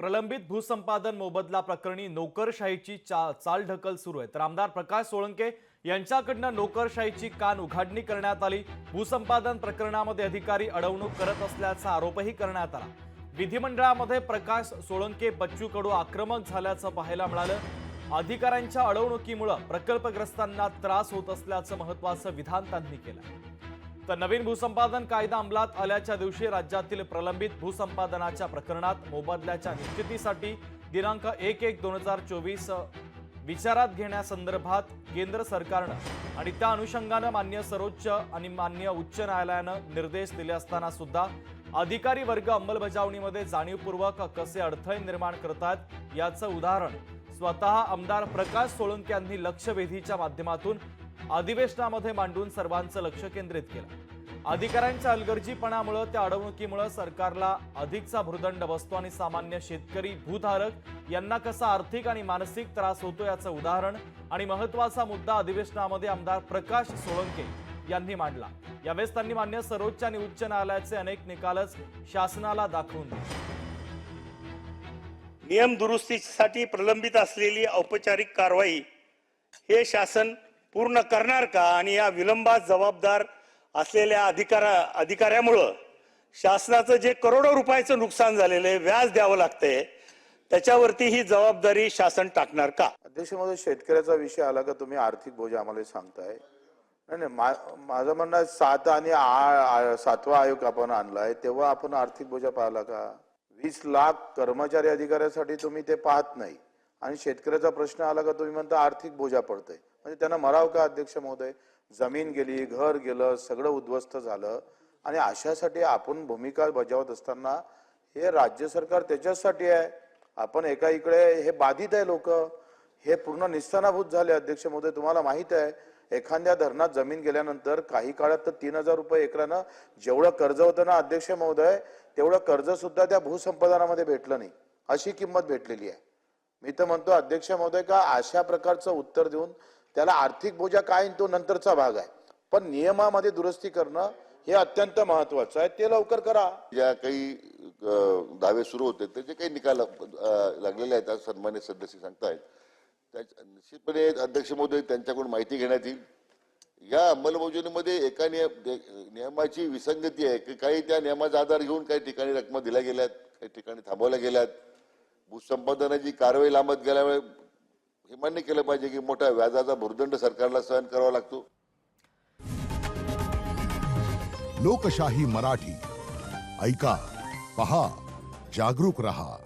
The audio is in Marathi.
प्रलंबित भूसंपादन मोबदला प्रकरणी नोकरशाहीची चालढकल सुरू आहे। तर आमदार प्रकाश सोळंके यांच्याकडनं नोकरशाहीची कान उघाडणी करण्यात आली। भूसंपादन प्रकरणामध्ये अधिकारी अडवणूक करत असल्याचा आरोपही करण्यात आला। विधिमंडळामध्ये प्रकाश सोळंके बच्चू कडू आक्रमक झाल्याचं पाहायला मिळालं। अधिकाऱ्यांच्या अडवणुकीमुळे प्रकल्पग्रस्तांना त्रास होत असल्याचं महत्त्वाचं विधान त्यांनी केलं। तर नवीन भूसंपादन कायदा अंमलात आल्याच्या दिवशी राज्यातील प्रलंबित भूसंपादनाच्या प्रकरणात मोबदल्याच्या निश्चितीसाठी दिनांक 1/1/2024 विचारात घेण्यासंदर्भात केंद्र सरकारनं आणि त्या अनुषंगानं मान्य सर्वोच्च आणि मान्य उच्च न्यायालयानं निर्देश दिले असताना सुद्धा अधिकारी वर्ग अंमलबजावणीमध्ये जाणीवपूर्वक कसे अडथळे निर्माण करतात याचं उदाहरण स्वतः आमदार प्रकाश सोळंके यांनी लक्षवेधीच्या माध्यमातून अधिवेशनामध्ये मांडून सर्वांचं लक्ष केंद्रित केलं। अधिकाऱ्यांच्या हलगर्जीपणामुळे त्या अडवणुकीमुळे सरकारला अधिकचा भुर्दंड बसतो आणि सामान्य शेतकरी भूधारक यांना कसा आर्थिक आणि मानसिक त्रास होतो याचं उदाहरण आणि महत्त्वाचा मुद्दा अधिवेशनामध्ये आमदार प्रकाश सोळंके यांनी मांडला। यावेळेस त्यांनी मान्य सर्वोच्च आणि उच्च न्यायालयाचे अनेक निकालच शासनाला दाखवून दिले। नियम दुरुस्तीसाठी प्रलंबित असलेली औपचारिक कारवाई हे शासन पूर्ण करणार का आणि या विलंबास जबाबदार असलेल्या अधिकाऱ्यामुळे शासनाचं जे करोडो रुपयाचं नुकसान झालेलं आहे, व्याज द्यावं लागतंय, त्याच्यावरती ही जबाबदारी शासन टाकणार का? अध्यक्ष महोदय, शेतकऱ्याचा विषय आला का तुम्ही आर्थिक बोजा आम्हाला सांगताय? नाही, माझं म्हणणं आहे 7 आणि 7वा आयोग आपण आणलाय तेव्हा आपण आर्थिक बोजा पाहिला का? 20 लाख कर्मचारी अधिकाऱ्यासाठी तुम्ही ते पाहत नाही आणि शेतकऱ्याचा प्रश्न आला का तुम्ही म्हणता आर्थिक बोजा पडतंय। म्हणजे त्यांना मराव का अध्यक्ष महोदय? जमीन गेली, घर गेलं, सगळं उद्ध्वस्त झालं आणि अशासाठी आपण भूमिका बजावत असताना हे राज्य सरकार त्याच्यासाठी आहे। आपण एका इकडे हे बाधित आहे, लोक हे पूर्ण निस्तानाभूत झाले। अध्यक्ष महोदय, तुम्हाला माहित आहे एखाद्या धरणात जमीन गेल्यानंतर काही काळात तर 3000 रुपये एकरानं जेवढं कर्ज होतं ना अध्यक्ष महोदय, तेवढं कर्ज सुद्धा त्या भूसंपादनामध्ये भेटलं नाही, अशी किंमत भेटलेली आहे। मी तर म्हणतो अध्यक्ष महोदय का अशा प्रकारचं उत्तर देऊन त्याला आर्थिक बोजा काय तो नंतरचा भाग आहे, पण नियमामध्ये दुरुस्ती करणं हे अत्यंत महत्वाचं आहे, ते लवकर करा। ज्या काही दावे सुरू होते त्याचे काही निकाल लागलेले आहेत सन्मान्य सदस्य सांगतायत, निश्चितपणे अध्यक्ष महोदय त्यांच्याकडून माहिती घेण्यात येईल। या अंमलबजावणीमध्ये एका नियमाची विसंगती आहे की काही त्या नियमाचा आधार घेऊन काही ठिकाणी रकमा दिल्या गेल्यात, काही ठिकाणी थांबवल्या गेल्यात। भूसंपादनाची कारवाई लांबत गेल्यामुळे हे मान्य केलं पाहिजे की मोठा व्याजाचा भुर्दंड सरकारला सहन करावा लागतो। लोकशाही मराठी ऐका, पहा, जागरूक रहा।